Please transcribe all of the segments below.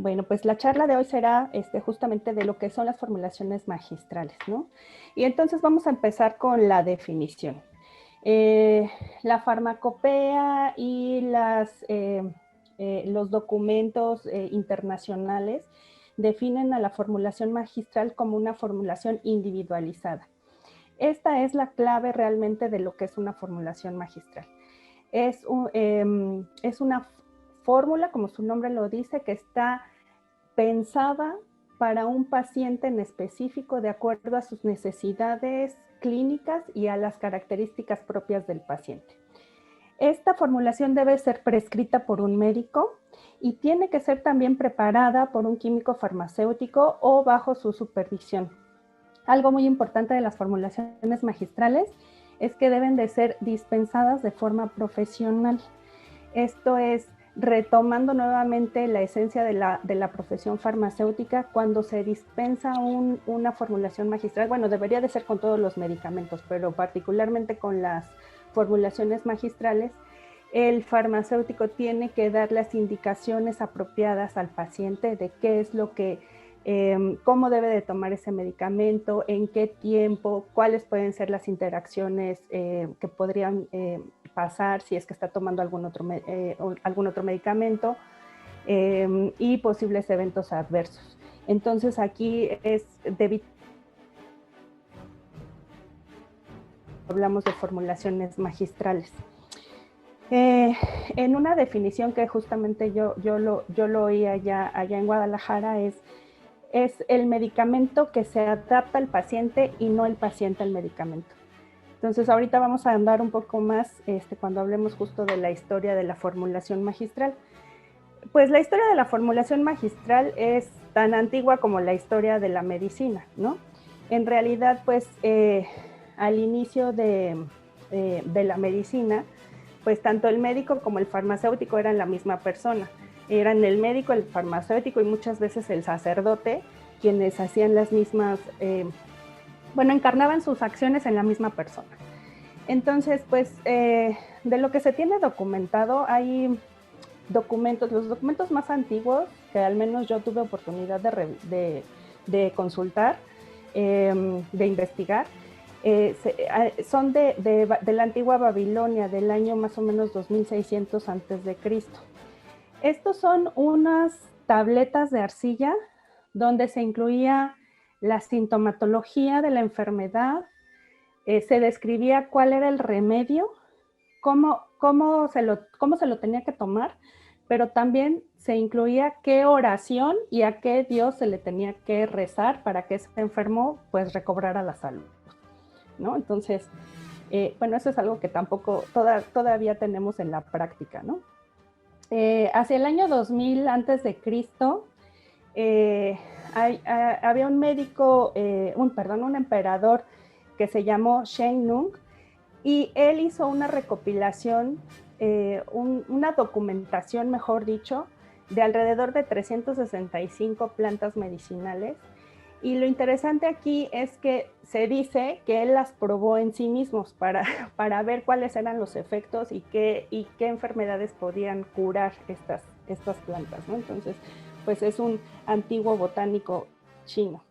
Bueno, pues la charla de hoy será justamente de lo que son las formulaciones magistrales, ¿no? Y entonces vamos a empezar con la definición. La farmacopea y los documentos internacionales definen a la formulación magistral como una formulación individualizada. Esta es la clave realmente de lo que es una formulación magistral. Es una fórmula, como su nombre lo dice, que está pensada para un paciente en específico de acuerdo a sus necesidades clínicas y a las características propias del paciente. Esta formulación debe ser prescrita por un médico y tiene que ser también preparada por un químico farmacéutico o bajo su supervisión. Algo muy importante de las formulaciones magistrales es que deben de ser dispensadas de forma profesional. Esto es retomando nuevamente la esencia de la profesión farmacéutica. Cuando se dispensa una formulación magistral, bueno, debería de ser con todos los medicamentos, pero particularmente con las formulaciones magistrales, el farmacéutico tiene que dar las indicaciones apropiadas al paciente de qué es lo que cómo debe de tomar ese medicamento, en qué tiempo, cuáles pueden ser las interacciones que podrían pasar si es que está tomando algún otro medicamento y posibles eventos adversos. Entonces aquí hablamos de formulaciones magistrales. En una definición que justamente yo lo oí allá en Guadalajara es el medicamento que se adapta al paciente y no el paciente al medicamento. Entonces ahorita vamos a andar un poco más cuando hablemos justo de la historia de la formulación magistral. Pues la historia de la formulación magistral es tan antigua como la historia de la medicina, ¿no? En realidad, pues al inicio de la medicina, pues tanto el médico como el farmacéutico eran la misma persona. Eran el médico, el farmacéutico y muchas veces el sacerdote quienes hacían las mismas, encarnaban sus acciones en la misma persona. Entonces, pues, de lo que se tiene documentado, hay documentos, los documentos más antiguos, que al menos yo tuve oportunidad de consultar, de investigar, son de la antigua Babilonia, del año más o menos 2600 antes de Cristo. Estos son unas tabletas de arcilla donde se incluía la sintomatología de la enfermedad, se describía cuál era el remedio, cómo se lo tenía que tomar, pero también se incluía qué oración y a qué Dios se le tenía que rezar para que ese enfermo pues recobrara la salud, ¿no? Entonces, eso es algo que tampoco todavía tenemos en la práctica, ¿no? Hacia el año 2000 antes de Cristo, había un médico, un emperador que se llamó Shen Nung, y él hizo una recopilación, una documentación, mejor dicho, de alrededor de 365 plantas medicinales. Y lo interesante aquí es que se dice que él las probó en sí mismos para ver cuáles eran los efectos y qué enfermedades podían curar estas plantas, ¿no? Entonces, pues es un antiguo botánico chino.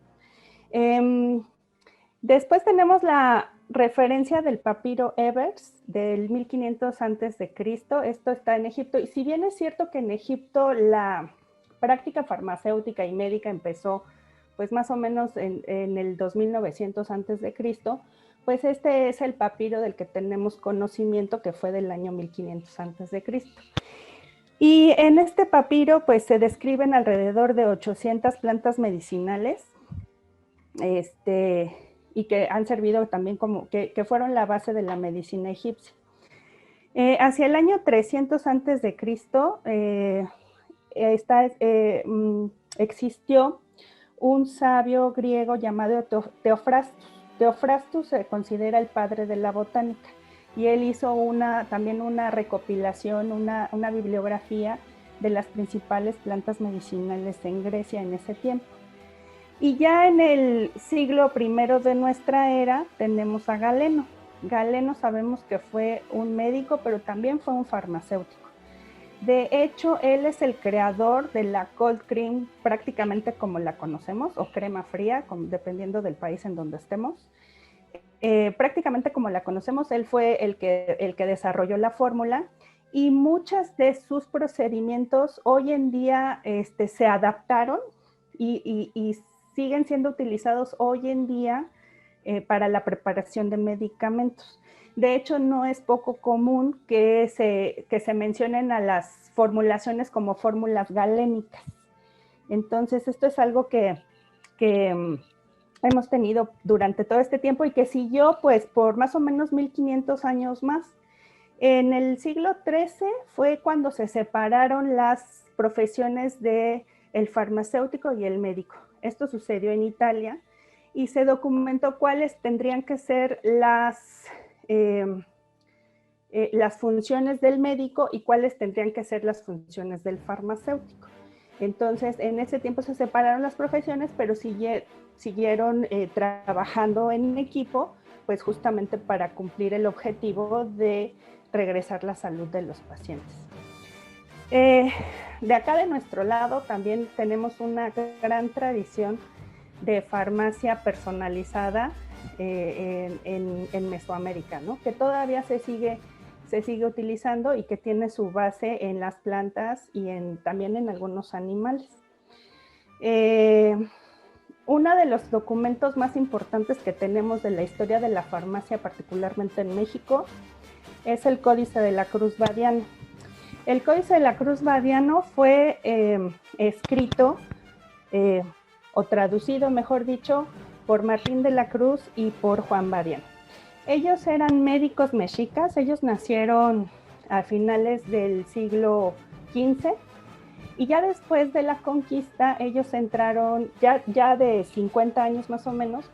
Después tenemos la referencia del papiro Ebers del 1500 antes de Cristo. Esto está en Egipto, y si bien es cierto que en Egipto la práctica farmacéutica y médica empezó pues más o menos en el 2900 antes de Cristo, pues este es el papiro del que tenemos conocimiento, que fue del año 1500 antes de Cristo. Y en este papiro pues se describen alrededor de 800 plantas medicinales, y que han servido también como que fueron la base de la medicina egipcia. Hacia el año 300 antes de Cristo existió un sabio griego llamado Teofrastus. Teofrastus se considera el padre de la botánica, y él hizo también una recopilación, una bibliografía de las principales plantas medicinales en Grecia en ese tiempo. Y ya en el siglo I de nuestra era tenemos a Galeno. Galeno sabemos que fue un médico, pero también fue un farmacéutico. De hecho, él es el creador de la cold cream prácticamente como la conocemos, o crema fría, dependiendo del país en donde estemos. Prácticamente como la conocemos, él fue el que desarrolló la fórmula, y muchos de sus procedimientos hoy en día se adaptaron y siguen siendo utilizados hoy en día para la preparación de medicamentos. De hecho, no es poco común que se mencionen a las formulaciones como fórmulas galénicas. Entonces, esto es algo que hemos tenido durante todo este tiempo y que siguió pues por más o menos 1500 años más. En el siglo XIII fue cuando se separaron las profesiones del farmacéutico y el médico. Esto sucedió en Italia y se documentó cuáles tendrían que ser las funciones del médico y cuáles tendrían que ser las funciones del farmacéutico. Entonces, en ese tiempo se separaron las profesiones, pero siguieron trabajando en equipo, pues justamente para cumplir el objetivo de regresar la salud de los pacientes. De acá de nuestro lado también tenemos una gran tradición de farmacia personalizada en Mesoamérica, ¿no? Que todavía se sigue utilizando y que tiene su base en las plantas y también en algunos animales. Uno de los documentos más importantes que tenemos de la historia de la farmacia, particularmente en México, es el Códice de la Cruz Badiano. El Códice de la Cruz Badiano fue escrito o traducido, mejor dicho, por Martín de la Cruz y por Juan Badiano. Ellos eran médicos mexicas, ellos nacieron a finales del siglo XV y ya después de la conquista ellos entraron, ya de 50 años más o menos,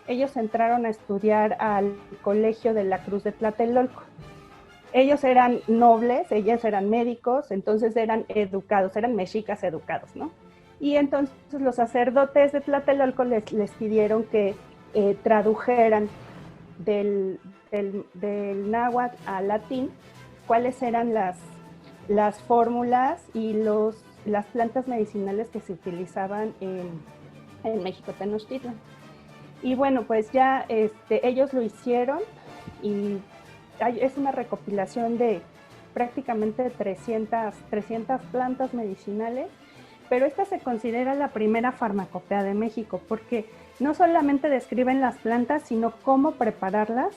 ellos entraron a estudiar al Colegio de la Cruz de Tlatelolco. Ellos eran nobles, ellos eran médicos, entonces eran educados, eran mexicas educados, ¿no? Y entonces los sacerdotes de Tlatelolco les pidieron que tradujeran del náhuatl al latín cuáles eran las fórmulas y las plantas medicinales que se utilizaban en México Tenochtitlan. Y bueno, pues ya ellos lo hicieron y es una recopilación de prácticamente 300 plantas medicinales, pero esta se considera la primera farmacopea de México porque no solamente describen las plantas, sino cómo prepararlas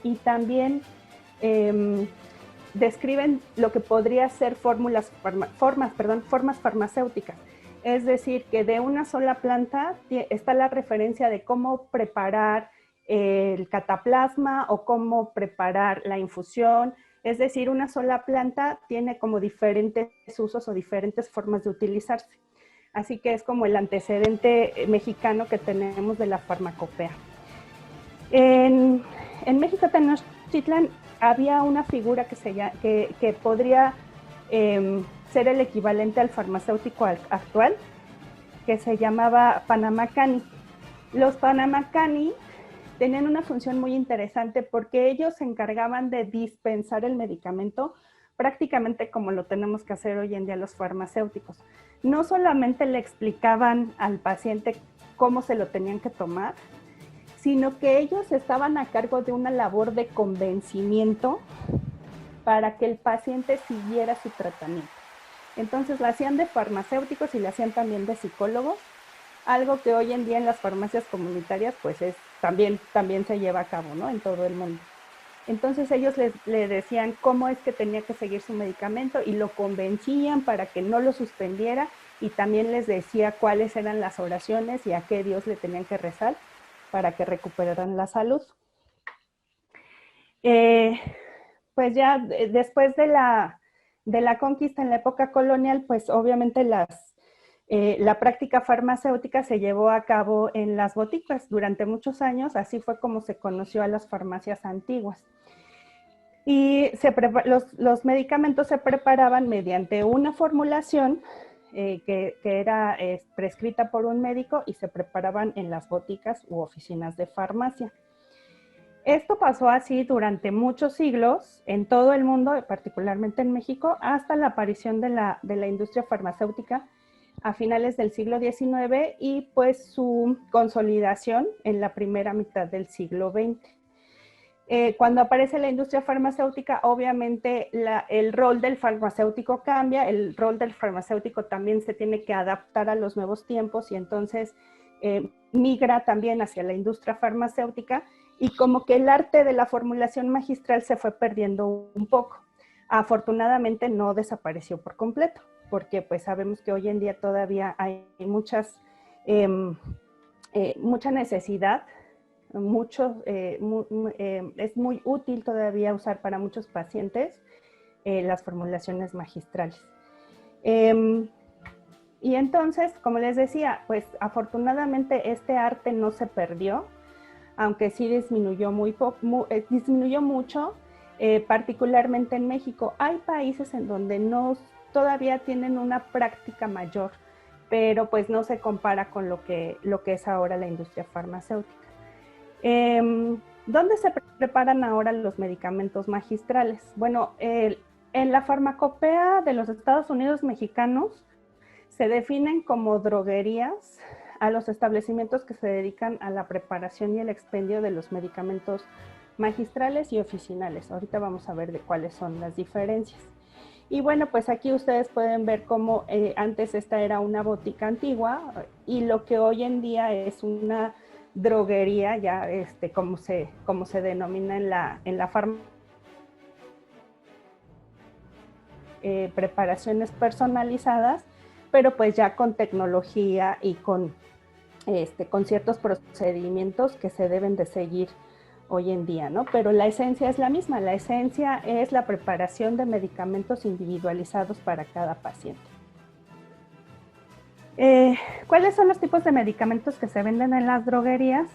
y también describen lo que podría ser formas farmacéuticas. Es decir, que de una sola planta está la referencia de cómo preparar el cataplasma o cómo preparar la infusión. Es decir, una sola planta tiene como diferentes usos o diferentes formas de utilizarse. Así que es como el antecedente mexicano que tenemos de la farmacopea. En México Tenochtitlan había una figura que podría ser el equivalente al farmacéutico actual, que se llamaba Panamacani. Los Panamacani tenían una función muy interesante porque ellos se encargaban de dispensar el medicamento prácticamente como lo tenemos que hacer hoy en día los farmacéuticos. No solamente le explicaban al paciente cómo se lo tenían que tomar, sino que ellos estaban a cargo de una labor de convencimiento para que el paciente siguiera su tratamiento. Entonces la hacían de farmacéuticos y la hacían también de psicólogos, algo que hoy en día en las farmacias comunitarias pues también se lleva a cabo, ¿no? En todo el mundo. Entonces ellos le decían cómo es que tenía que seguir su medicamento y lo convencían para que no lo suspendiera, y también les decía cuáles eran las oraciones y a qué Dios le tenían que rezar para que recuperaran la salud. Pues ya después de la conquista en la época colonial, pues obviamente la práctica farmacéutica se llevó a cabo en las boticas durante muchos años. Así fue como se conoció a las farmacias antiguas. Y los medicamentos se preparaban mediante una formulación que era prescrita por un médico y se preparaban en las boticas u oficinas de farmacia. Esto pasó así durante muchos siglos en todo el mundo, particularmente en México, hasta la aparición de la industria farmacéutica a finales del siglo XIX y pues su consolidación en la primera mitad del siglo XX. Cuando aparece la industria farmacéutica, obviamente el rol del farmacéutico cambia, el rol del farmacéutico también se tiene que adaptar a los nuevos tiempos y entonces migra también hacia la industria farmacéutica y como que el arte de la formulación magistral se fue perdiendo un poco. Afortunadamente no desapareció por completo, porque pues sabemos que hoy en día todavía hay mucha necesidad es muy útil todavía usar para muchos pacientes las formulaciones magistrales. Y entonces, como les decía, pues afortunadamente este arte no se perdió, aunque sí disminuyó, disminuyó mucho, particularmente en México. Hay países en donde no todavía tienen una práctica mayor, pero pues no se compara con lo que es ahora la industria farmacéutica. ¿Dónde se preparan ahora los medicamentos magistrales? Bueno, en la farmacopea de los Estados Unidos mexicanos se definen como droguerías a los establecimientos que se dedican a la preparación y el expendio de los medicamentos magistrales y oficinales. Ahorita vamos a ver de cuáles son las diferencias. Y bueno, pues aquí ustedes pueden ver cómo antes esta era una botica antigua y lo que hoy en día es una droguería, ya como se denomina en la farmacia, preparaciones personalizadas, pero pues ya con tecnología y con ciertos procedimientos que se deben de seguir hoy en día, ¿no? Pero la esencia es la misma, la esencia es la preparación de medicamentos individualizados para cada paciente. ¿Cuáles son los tipos de medicamentos que se venden en las droguerías?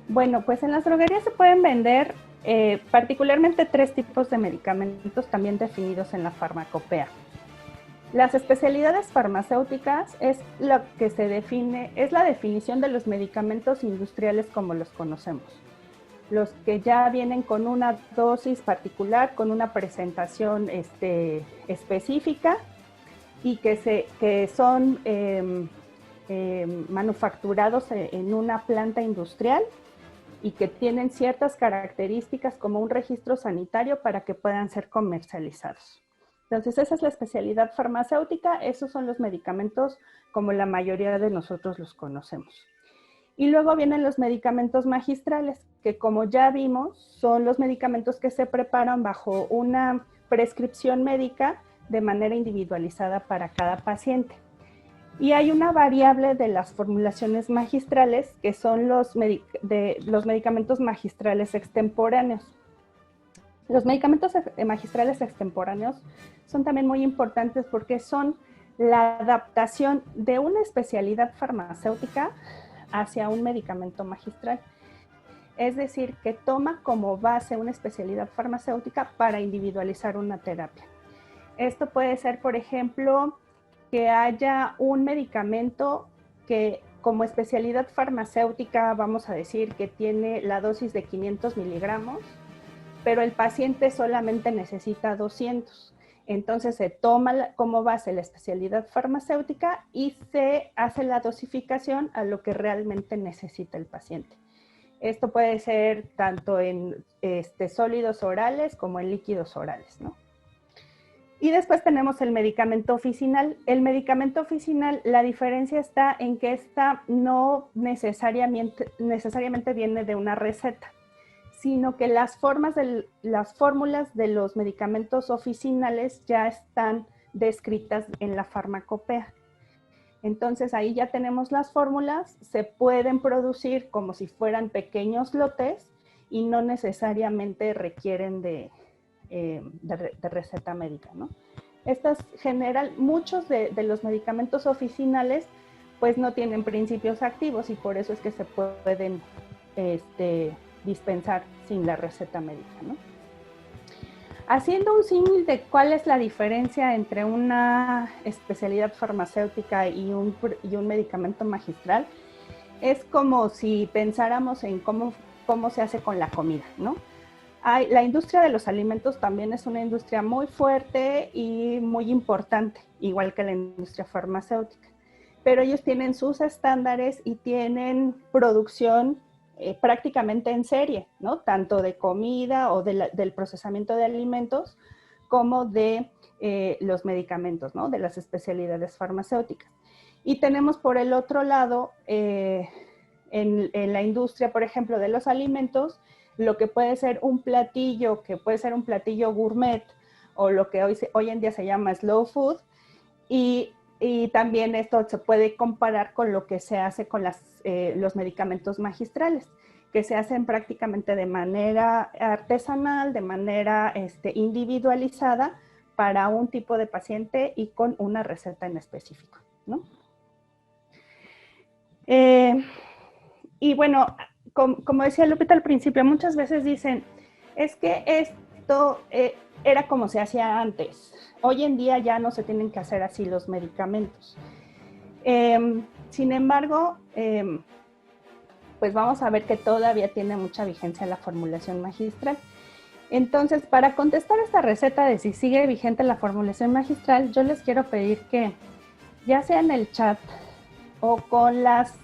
Bueno, pues en las droguerías se pueden vender particularmente 3 tipos de medicamentos también definidos en la farmacopea. Las especialidades farmacéuticas es lo que se define, es la definición de los medicamentos industriales como los conocemos. Los que ya vienen con una dosis particular, con una presentación específica y que son manufacturados en una planta industrial y que tienen ciertas características como un registro sanitario para que puedan ser comercializados. Entonces, esa es la especialidad farmacéutica, esos son los medicamentos como la mayoría de nosotros los conocemos. Y luego vienen los medicamentos magistrales, que como ya vimos, son los medicamentos que se preparan bajo una prescripción médica de manera individualizada para cada paciente. Y hay una variable de las formulaciones magistrales que son los medicamentos magistrales extemporáneos. Los medicamentos magistrales extemporáneos son también muy importantes porque son la adaptación de una especialidad farmacéutica hacia un medicamento magistral. Es decir, que toma como base una especialidad farmacéutica para individualizar una terapia. Esto puede ser, por ejemplo, que haya un medicamento que como especialidad farmacéutica, vamos a decir que tiene la dosis de 500 miligramos, pero el paciente solamente necesita 200. Entonces se toma como base la especialidad farmacéutica y se hace la dosificación a lo que realmente necesita el paciente. Esto puede ser tanto en sólidos orales como en líquidos orales, ¿no? Y después tenemos el medicamento oficinal. El medicamento oficinal, la diferencia está en que esta no necesariamente viene de una receta, sino que las fórmulas de los medicamentos oficinales ya están descritas en la farmacopea. Entonces ahí ya tenemos las fórmulas, se pueden producir como si fueran pequeños lotes y no necesariamente requieren de receta médica, ¿no? Muchos de los medicamentos oficinales pues no tienen principios activos y por eso es que se pueden dispensar sin la receta médica, ¿no? Haciendo un símil de cuál es la diferencia entre una especialidad farmacéutica y un medicamento magistral, es como si pensáramos en cómo cómo se hace con la comida, ¿no? La industria de los alimentos también es una industria muy fuerte y muy importante, igual que la industria farmacéutica. Pero ellos tienen sus estándares y tienen producción prácticamente en serie, ¿no? Tanto de comida o del procesamiento de alimentos como de los medicamentos, ¿no? De las especialidades farmacéuticas. Y tenemos por el otro lado, en la industria, por ejemplo, de los alimentos, lo que puede ser un platillo, que puede ser un platillo gourmet, o lo que hoy en día se llama slow food, y también esto se puede comparar con lo que se hace con los medicamentos magistrales, que se hacen prácticamente de manera artesanal, de manera individualizada para un tipo de paciente y con una receta en específico, ¿no? Y bueno, como decía Lupita al principio, muchas veces dicen, es que esto era como se hacía antes. Hoy en día ya no se tienen que hacer así los medicamentos. Sin embargo, pues vamos a ver que todavía tiene mucha vigencia la formulación magistral. Entonces, para contestar esta receta de si sigue vigente la formulación magistral, yo les quiero pedir que, ya sea en el chat o con las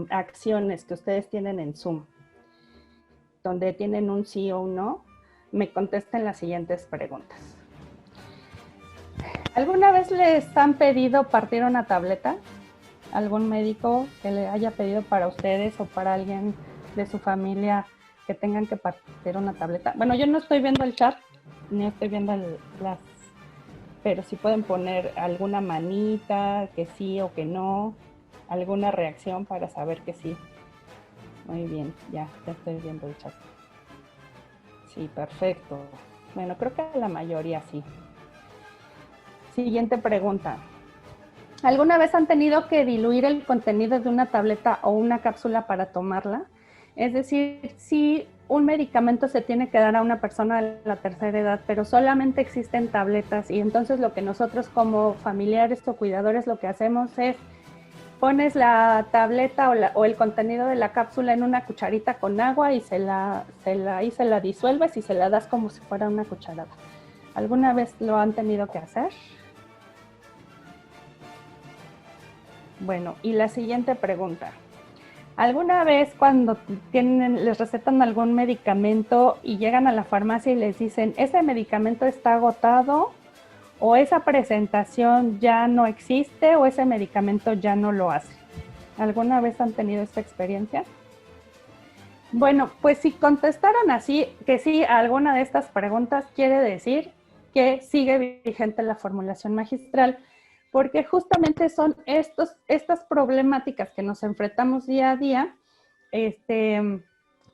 acciones que ustedes tienen en Zoom, donde tienen un sí o un no, me contesten las siguientes preguntas. ¿Alguna vez les han pedido partir una tableta? ¿Algún médico que le haya pedido para ustedes o para alguien de su familia que tengan que partir una tableta? Bueno, yo no estoy viendo el chat, ni estoy viendo pero si pueden poner alguna manita, que sí o que no, alguna reacción para saber que sí. Muy bien, ya estoy viendo el chat. Sí, perfecto. Bueno, creo que la mayoría sí. Siguiente pregunta. ¿Alguna vez han tenido que diluir el contenido de una tableta o una cápsula para tomarla? Es decir, si un medicamento se tiene que dar a una persona de la tercera edad, pero solamente existen tabletas y entonces lo que nosotros como familiares o cuidadores lo que hacemos es pones la tableta o el contenido de la cápsula en una cucharita con agua y se la disuelves y se la das como si fuera una cucharada. ¿Alguna vez lo han tenido que hacer? Bueno, y la siguiente pregunta. ¿Alguna vez cuando les recetan algún medicamento y llegan a la farmacia y les dicen, ese medicamento está agotado o esa presentación ya no existe o ese medicamento ya no lo hace? ¿Alguna vez han tenido esta experiencia? Bueno, pues si contestaron así, que sí a alguna de estas preguntas, quiere decir que sigue vigente la formulación magistral, porque justamente son estas problemáticas que nos enfrentamos día a día,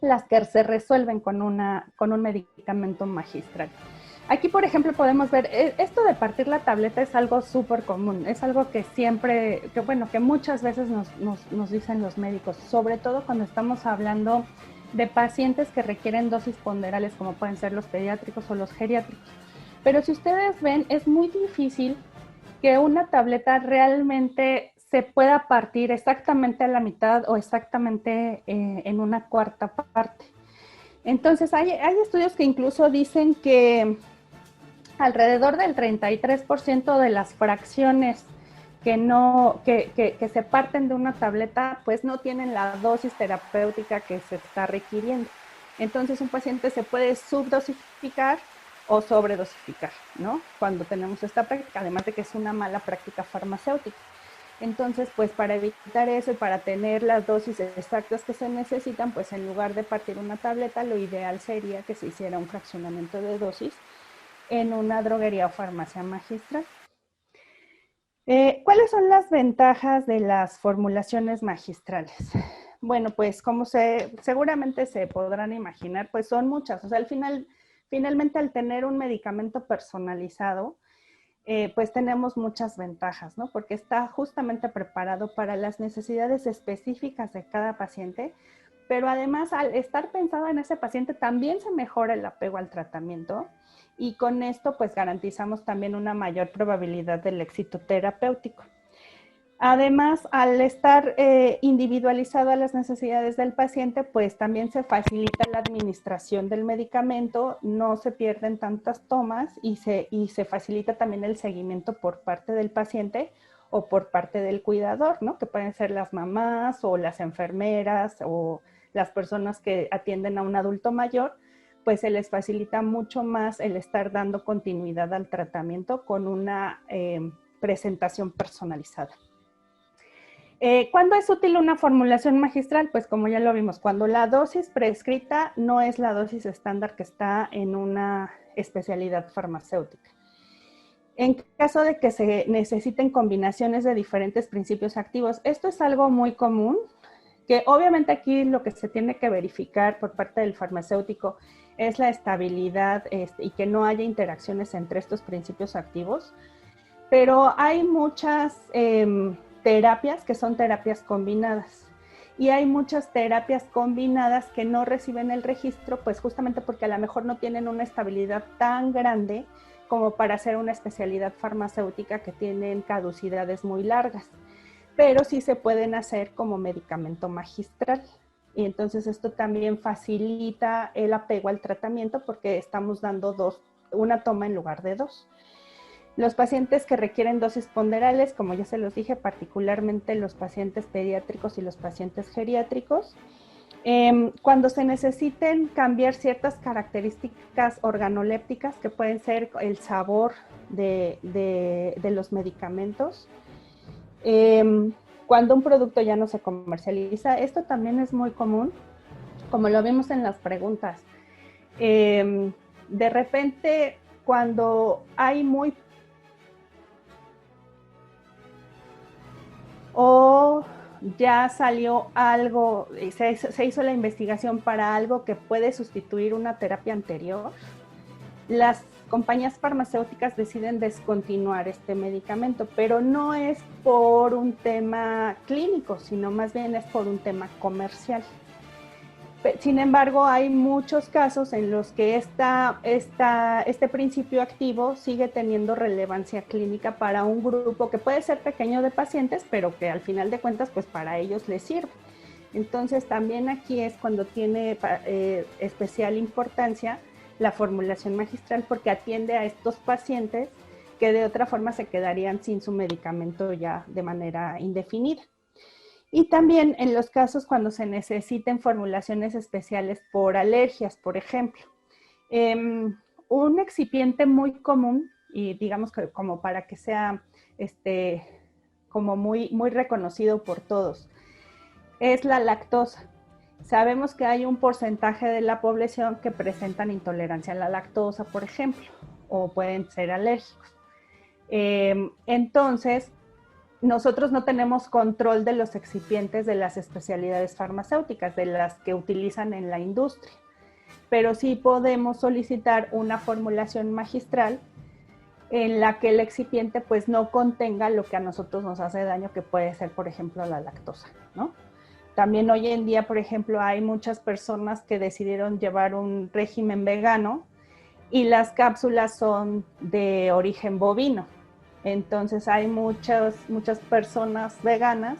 las que se resuelven con un medicamento magistral. Aquí, por ejemplo, podemos ver, esto de partir la tableta es algo súper común, es algo que siempre, que muchas veces nos dicen los médicos, sobre todo cuando estamos hablando de pacientes que requieren dosis ponderales, como pueden ser los pediátricos o los geriátricos. Pero si ustedes ven, es muy difícil que una tableta realmente se pueda partir exactamente a la mitad o exactamente en una cuarta parte. Entonces, hay estudios que incluso dicen que alrededor del 33% de las fracciones que se parten de una tableta, pues no tienen la dosis terapéutica que se está requiriendo. Entonces, un paciente se puede subdosificar o sobredosificar, ¿no? Cuando tenemos esta práctica, además de que es una mala práctica farmacéutica. Entonces, pues para evitar eso y para tener las dosis exactas que se necesitan, pues en lugar de partir una tableta, lo ideal sería que se hiciera un fraccionamiento de dosis en una droguería o farmacia magistral. ¿Cuáles son las ventajas de las formulaciones magistrales? Bueno, pues como seguramente se podrán imaginar, pues son muchas. O sea, finalmente al tener un medicamento personalizado, pues tenemos muchas ventajas, ¿no? Porque está justamente preparado para las necesidades específicas de cada paciente, pero además al estar pensado en ese paciente también se mejora el apego al tratamiento y con esto pues garantizamos también una mayor probabilidad del éxito terapéutico. Además, al estar individualizado a las necesidades del paciente, pues también se facilita la administración del medicamento, no se pierden tantas tomas y se facilita también el seguimiento por parte del paciente o por parte del cuidador, ¿no? Que pueden ser las mamás o las enfermeras o las personas que atienden a un adulto mayor, pues se les facilita mucho más el estar dando continuidad al tratamiento con una presentación personalizada. ¿Cuándo es útil una formulación magistral? Pues como ya lo vimos, cuando la dosis prescrita no es la dosis estándar que está en una especialidad farmacéutica. En caso de que se necesiten combinaciones de diferentes principios activos, esto es algo muy común, que obviamente aquí lo que se tiene que verificar por parte del farmacéutico es la estabilidad y que no haya interacciones entre estos principios activos, pero hay muchas terapias que son terapias combinadas y hay muchas terapias combinadas que no reciben el registro, pues justamente porque a lo mejor no tienen una estabilidad tan grande como para hacer una especialidad farmacéutica que tienen caducidades muy largas, pero sí se pueden hacer como medicamento magistral. Y entonces esto también facilita el apego al tratamiento porque estamos dando una toma en lugar de dos. Los pacientes que requieren dosis ponderales, como ya se los dije, particularmente los pacientes pediátricos y los pacientes geriátricos, cuando se necesiten cambiar ciertas características organolépticas, que pueden ser el sabor de los medicamentos, cuando un producto ya no se comercializa, esto también es muy común, como lo vimos en las preguntas. De repente, cuando hay muy o ya salió algo, se hizo la investigación para algo que puede sustituir una terapia anterior, las compañías farmacéuticas deciden descontinuar este medicamento, pero no es por un tema clínico, sino más bien es por un tema comercial. Sin embargo, hay muchos casos en los que este principio activo sigue teniendo relevancia clínica para un grupo que puede ser pequeño de pacientes, pero que al final de cuentas, pues para ellos les sirve. Entonces, también aquí es cuando tiene especial importancia la formulación magistral, porque atiende a estos pacientes que de otra forma se quedarían sin su medicamento ya de manera indefinida. Y también en los casos cuando se necesiten formulaciones especiales por alergias, por ejemplo. Un excipiente muy común, y digamos que como para que sea como muy reconocido por todos, es la lactosa. Sabemos que hay un porcentaje de la población que presentan intolerancia a la lactosa, por ejemplo, o pueden ser alérgicos. Entonces, nosotros no tenemos control de los excipientes de las especialidades farmacéuticas, de las que utilizan en la industria, pero sí podemos solicitar una formulación magistral en la que el excipiente pues no contenga lo que a nosotros nos hace daño, que puede ser, por ejemplo, la lactosa, ¿no? También hoy en día, por ejemplo, hay muchas personas que decidieron llevar un régimen vegano y las cápsulas son de origen bovino. Entonces hay muchas personas veganas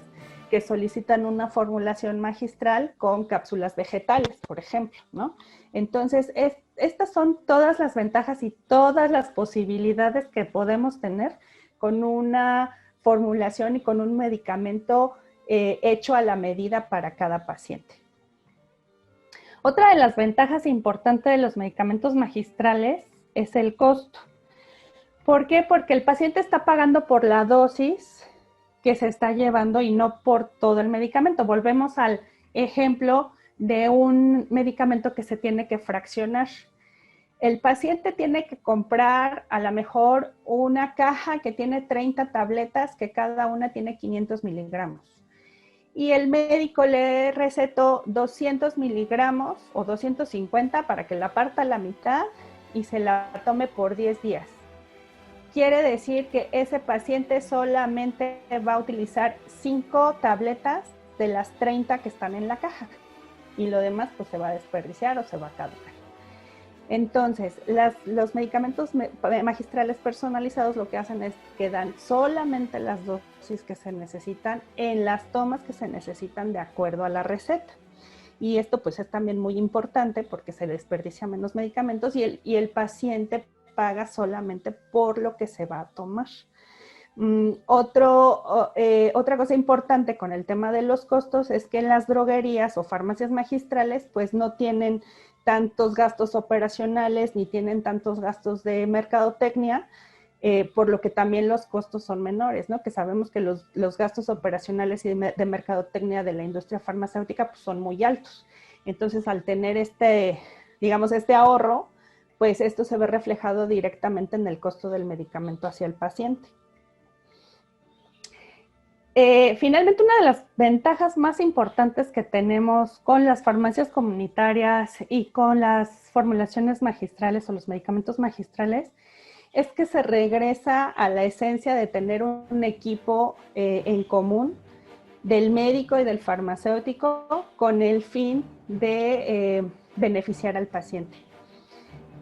que solicitan una formulación magistral con cápsulas vegetales, por ejemplo, ¿no? Entonces, estas son todas las ventajas y todas las posibilidades que podemos tener con una formulación y con un medicamento hecho a la medida para cada paciente. Otra de las ventajas importantes de los medicamentos magistrales es el costo. ¿Por qué? Porque el paciente está pagando por la dosis que se está llevando y no por todo el medicamento. Volvemos al ejemplo de un medicamento que se tiene que fraccionar. El paciente tiene que comprar a lo mejor una caja que tiene 30 tabletas, que cada una tiene 500 miligramos. Y el médico le recetó 200 miligramos o 250 para que la parta a la mitad y se la tome por 10 días. Quiere decir que ese paciente solamente va a utilizar 5 tabletas de las 30 que están en la caja y lo demás pues se va a desperdiciar o se va a caducar. Entonces, los medicamentos magistrales personalizados lo que hacen es que dan solamente las dosis que se necesitan en las tomas que se necesitan de acuerdo a la receta. Y esto pues es también muy importante porque se desperdicia menos medicamentos y el paciente paga solamente por lo que se va a tomar. Otra cosa importante con el tema de los costos es que en las droguerías o farmacias magistrales pues no tienen tantos gastos operacionales ni tienen tantos gastos de mercadotecnia, por lo que también los costos son menores, ¿no? Que sabemos que los gastos operacionales y de mercadotecnia de la industria farmacéutica pues, son muy altos. Entonces, al tener digamos, este ahorro, pues esto se ve reflejado directamente en el costo del medicamento hacia el paciente. Finalmente, una de las ventajas más importantes que tenemos con las farmacias comunitarias y con las formulaciones magistrales o los medicamentos magistrales es que se regresa a la esencia de tener un equipo en común del médico y del farmacéutico con el fin de beneficiar al paciente.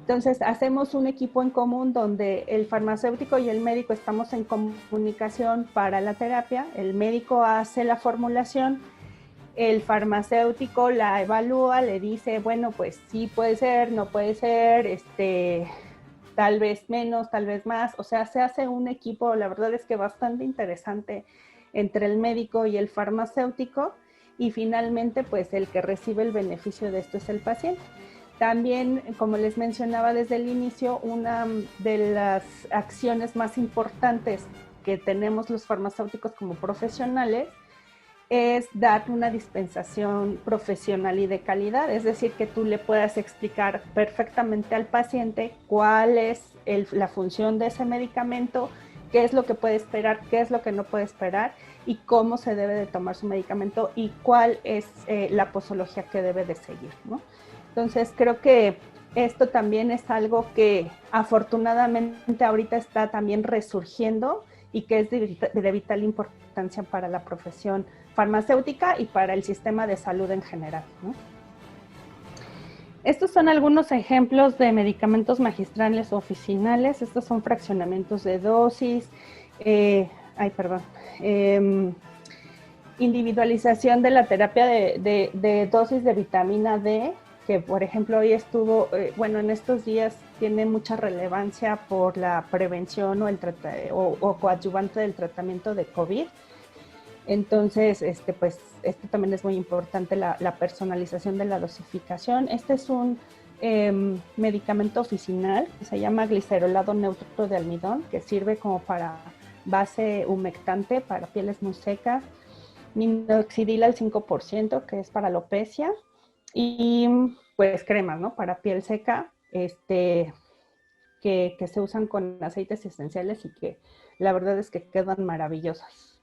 Entonces, hacemos un equipo en común donde el farmacéutico y el médico estamos en comunicación para la terapia, el médico hace la formulación, el farmacéutico la evalúa, le dice, bueno, pues sí puede ser, no puede ser, tal vez menos, tal vez más, o sea, se hace un equipo, la verdad es que bastante interesante entre el médico y el farmacéutico y finalmente pues el que recibe el beneficio de esto es el paciente. También, como les mencionaba desde el inicio, una de las acciones más importantes que tenemos los farmacéuticos como profesionales es dar una dispensación profesional y de calidad, es decir, que tú le puedas explicar perfectamente al paciente cuál es la función de ese medicamento, qué es lo que puede esperar, qué es lo que no puede esperar y cómo se debe de tomar su medicamento y cuál es la posología que debe de seguir, ¿no? Entonces, creo que esto también es algo que afortunadamente ahorita está también resurgiendo y que es de vital importancia para la profesión farmacéutica y para el sistema de salud en general, ¿no? Estos son algunos ejemplos de medicamentos magistrales o oficinales. Estos son fraccionamientos de dosis, individualización de la terapia de dosis de vitamina D, que por ejemplo hoy estuvo, en estos días tiene mucha relevancia por la prevención o coadyuvante del tratamiento de COVID. Entonces, pues, esto también es muy importante, la personalización de la dosificación. Este es un medicamento oficinal que se llama glicerolado neutro de almidón, que sirve como para base humectante para pieles muy secas. Minoxidil al 5%, que es para alopecia. Y pues cremas, ¿no? Para piel seca, que se usan con aceites esenciales y que la verdad es que quedan maravillosas.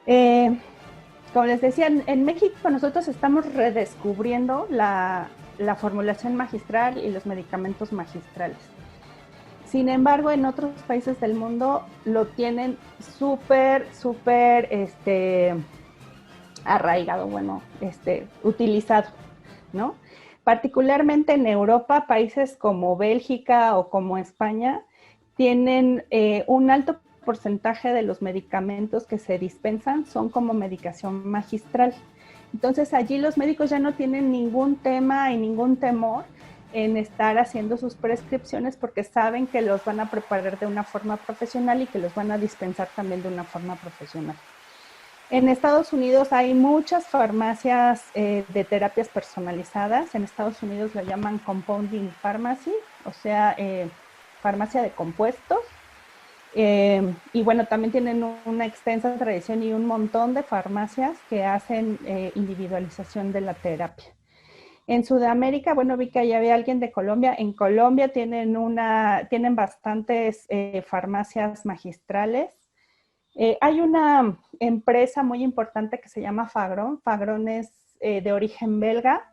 Como les decía, en México nosotros estamos redescubriendo la formulación magistral y los medicamentos magistrales. Sin embargo, en otros países del mundo lo tienen súper arraigado, utilizado, ¿no? Particularmente en Europa, países como Bélgica o como España tienen un alto porcentaje de los medicamentos que se dispensan son como medicación magistral. Entonces allí los médicos ya no tienen ningún tema y ningún temor en estar haciendo sus prescripciones porque saben que los van a preparar de una forma profesional y que los van a dispensar también de una forma profesional. En Estados Unidos hay muchas farmacias de terapias personalizadas. En Estados Unidos lo llaman compounding pharmacy, o sea, farmacia de compuestos. Y bueno, también tienen una extensa tradición y un montón de farmacias que hacen individualización de la terapia. En Sudamérica, bueno, vi que ahí había alguien de Colombia. En Colombia tienen bastantes farmacias magistrales. Hay una empresa muy importante que se llama Fagron. Fagron es de origen belga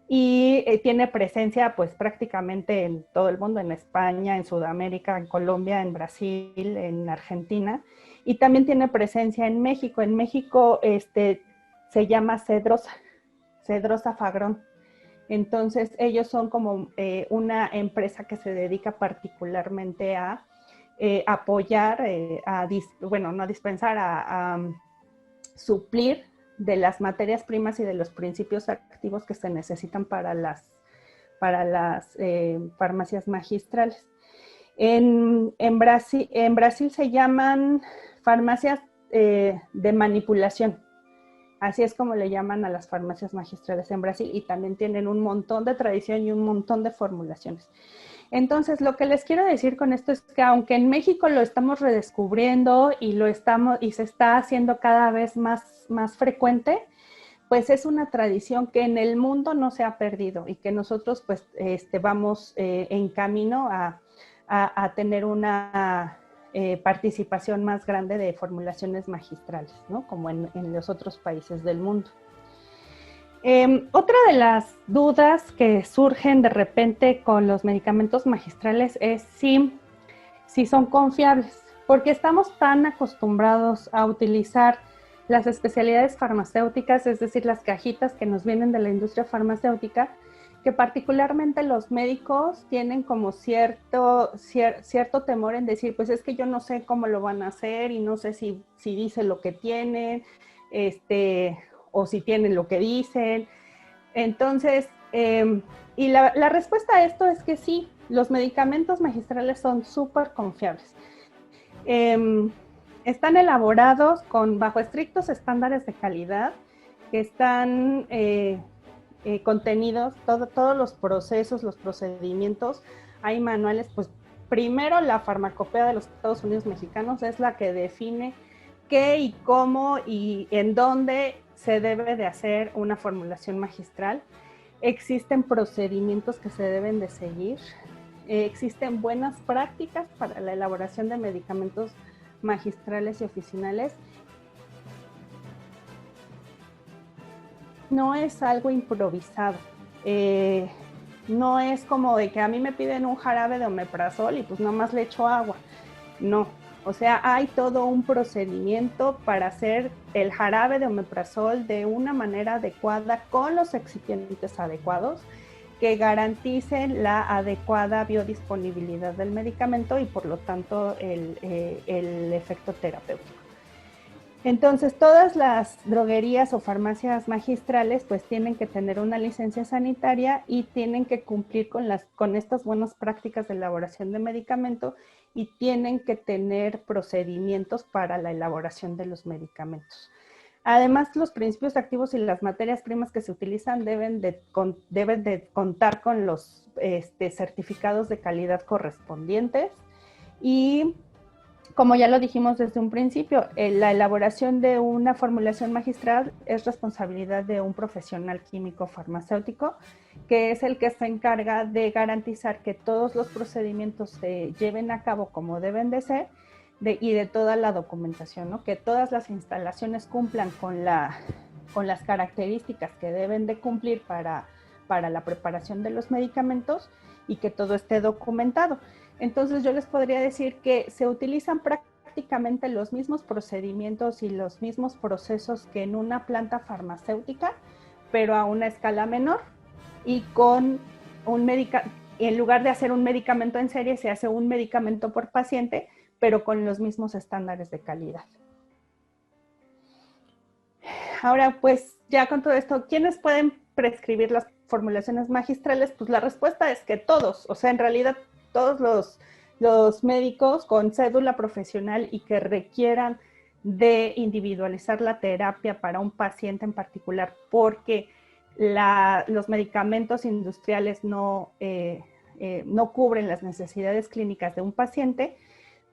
y tiene presencia pues prácticamente en todo el mundo, en España, en Sudamérica, en Colombia, en Brasil, en Argentina, y también tiene presencia en México. En México se llama Cedrosa Fagron. Entonces, ellos son como una empresa que se dedica particularmente a apoyar, no a dispensar, a suplir de las materias primas y de los principios activos que se necesitan para las farmacias magistrales. En Brasil se llaman farmacias de manipulación. Así es como le llaman a las farmacias magistrales en Brasil, y también tienen un montón de tradición y un montón de formulaciones. Entonces, lo que les quiero decir con esto es que aunque en México lo estamos redescubriendo y se está haciendo cada vez más frecuente, pues es una tradición que en el mundo no se ha perdido y que nosotros pues vamos en camino a tener una participación más grande de formulaciones magistrales, ¿no? Como en los otros países del mundo. Otra de las dudas que surgen de repente con los medicamentos magistrales es si son confiables, porque estamos tan acostumbrados a utilizar las especialidades farmacéuticas, es decir, las cajitas que nos vienen de la industria farmacéutica, que particularmente los médicos tienen como cierto temor en decir, pues es que yo no sé cómo lo van a hacer y no sé si dice lo que tienen, o si tienen lo que dicen. Entonces, y la respuesta a esto es que sí, los medicamentos magistrales son súper confiables. Están elaborados bajo estrictos estándares de calidad que están contenidos, todos los procesos, los procedimientos, hay manuales. Pues primero la farmacopea de los Estados Unidos mexicanos es la que define qué y cómo y en dónde se debe de hacer una formulación magistral. Existen procedimientos que se deben de seguir, existen buenas prácticas para la elaboración de medicamentos magistrales y oficinales. No es algo improvisado. No es como de que a mí me piden un jarabe de omeprazol y pues nomás le echo agua. No, o sea, hay todo un procedimiento para hacer el jarabe de omeprazol de una manera adecuada, con los excipientes adecuados, que garanticen la adecuada biodisponibilidad del medicamento y por lo tanto el efecto terapéutico. Entonces, todas las droguerías o farmacias magistrales pues tienen que tener una licencia sanitaria y tienen que cumplir con estas buenas prácticas de elaboración de medicamento, y tienen que tener procedimientos para la elaboración de los medicamentos. Además, los principios activos y las materias primas que se utilizan deben de contar con los certificados de calidad correspondientes. Y como ya lo dijimos desde un principio, la elaboración de una formulación magistral es responsabilidad de un profesional químico farmacéutico, que es el que se encarga de garantizar que todos los procedimientos se lleven a cabo como deben de ser, y de toda la documentación, ¿no? Que todas las instalaciones cumplan con las características que deben de cumplir para la preparación de los medicamentos, y que todo esté documentado. Entonces yo les podría decir que se utilizan prácticamente los mismos procedimientos y los mismos procesos que en una planta farmacéutica, pero a una escala menor, y con en lugar de hacer un medicamento en serie, se hace un medicamento por paciente, pero con los mismos estándares de calidad. Ahora, pues ya con todo esto, ¿quiénes pueden prescribir las formulaciones magistrales? Pues la respuesta es que todos, o sea, en realidad todos los médicos con cédula profesional y que requieran de individualizar la terapia para un paciente en particular, porque los medicamentos industriales no cubren las necesidades clínicas de un paciente,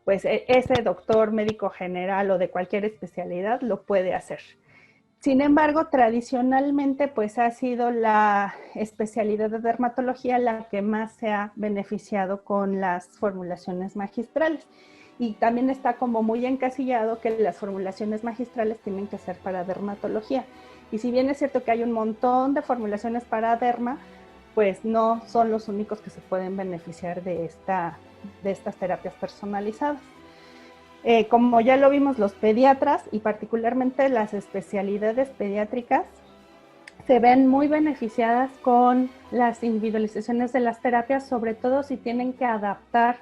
pues ese doctor médico general o de cualquier especialidad lo puede hacer. Sin embargo, tradicionalmente pues ha sido la especialidad de dermatología la que más se ha beneficiado con las formulaciones magistrales. Y también está como muy encasillado que las formulaciones magistrales tienen que ser para dermatología. Y si bien es cierto que hay un montón de formulaciones para derma, pues no son los únicos que se pueden beneficiar de estas terapias personalizadas. Como ya lo vimos, los pediatras y particularmente las especialidades pediátricas se ven muy beneficiadas con las individualizaciones de las terapias, sobre todo si tienen que adaptar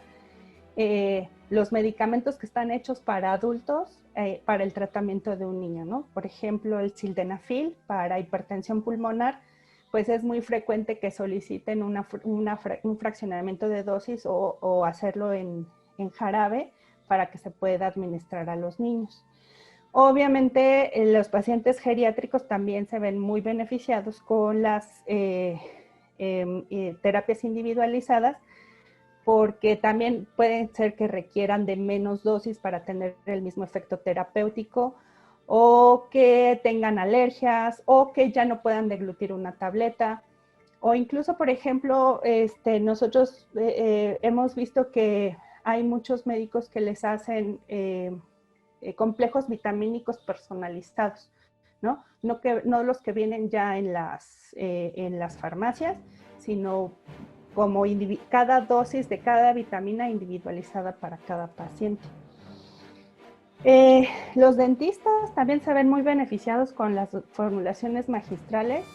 los medicamentos que están hechos para adultos para el tratamiento de un niño, ¿no? Por ejemplo, el sildenafil para hipertensión pulmonar, pues es muy frecuente que soliciten un fraccionamiento de dosis o hacerlo en jarabe para que se pueda administrar a los niños. Obviamente, los pacientes geriátricos también se ven muy beneficiados con las terapias individualizadas, porque también pueden ser que requieran de menos dosis para tener el mismo efecto terapéutico, o que tengan alergias, o que ya no puedan deglutir una tableta, o incluso, por ejemplo, nosotros hemos visto que hay muchos médicos que les hacen complejos vitamínicos personalizados, ¿no? No los que vienen ya en las farmacias, sino como cada dosis de cada vitamina individualizada para cada paciente. Los dentistas también se ven muy beneficiados con las formulaciones magistrales.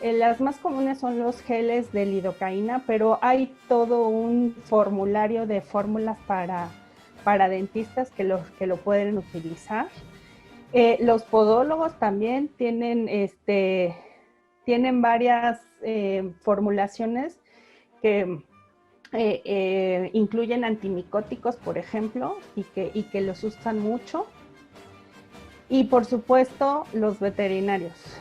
Las más comunes son los geles de lidocaína, pero hay todo un formulario de fórmulas para dentistas que lo pueden utilizar. Los podólogos también tienen varias formulaciones que incluyen antimicóticos, por ejemplo, y que los usan mucho. Y por supuesto, los veterinarios.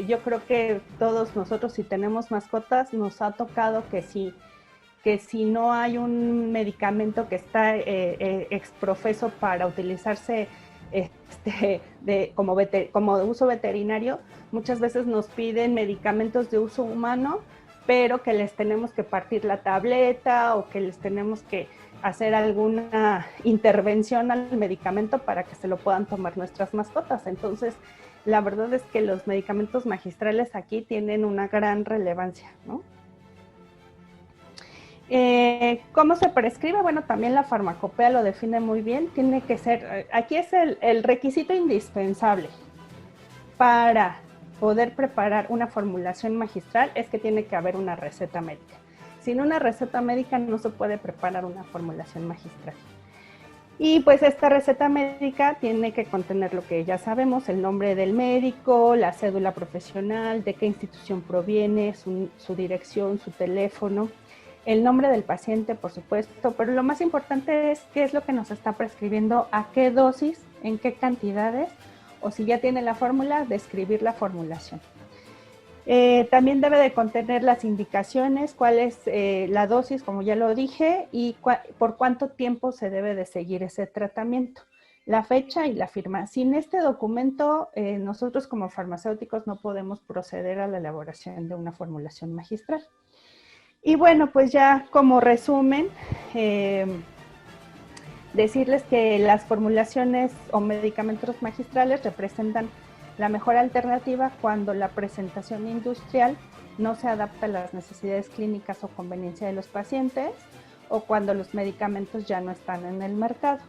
Yo creo que todos nosotros, si tenemos mascotas, nos ha tocado que si no hay un medicamento que está exprofeso para utilizarse como de uso veterinario, muchas veces nos piden medicamentos de uso humano, pero que les tenemos que partir la tableta o que les tenemos que hacer alguna intervención al medicamento para que se lo puedan tomar nuestras mascotas. Entonces, la verdad es que los medicamentos magistrales aquí tienen una gran relevancia, ¿no? ¿Cómo se prescribe? Bueno, también la farmacopea lo define muy bien. Tiene que ser, aquí es el requisito indispensable para poder preparar una formulación magistral, es que tiene que haber una receta médica. Sin una receta médica no se puede preparar una formulación magistral. Y pues esta receta médica tiene que contener lo que ya sabemos, el nombre del médico, la cédula profesional, de qué institución proviene, su dirección, su teléfono, el nombre del paciente, por supuesto, pero lo más importante es qué es lo que nos está prescribiendo, a qué dosis, en qué cantidades, o si ya tiene la fórmula, describir la formulación. También debe de contener las indicaciones, cuál es la dosis, como ya lo dije, y por cuánto tiempo se debe de seguir ese tratamiento, la fecha y la firma. Sin este documento, nosotros como farmacéuticos no podemos proceder a la elaboración de una formulación magistral. Y bueno, pues ya como resumen, decirles que las formulaciones o medicamentos magistrales representan la mejor alternativa cuando la presentación industrial no se adapta a las necesidades clínicas o conveniencia de los pacientes o cuando los medicamentos ya no están en el mercado.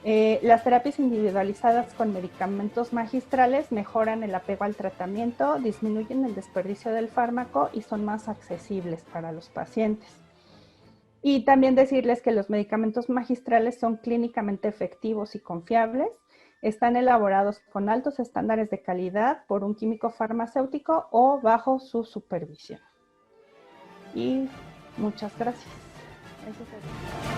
Las terapias individualizadas con medicamentos magistrales mejoran el apego al tratamiento, disminuyen el desperdicio del fármaco y son más accesibles para los pacientes. Y también decirles que los medicamentos magistrales son clínicamente efectivos y confiables, están elaborados con altos estándares de calidad por un químico farmacéutico o bajo su supervisión. Y muchas gracias. Eso sería.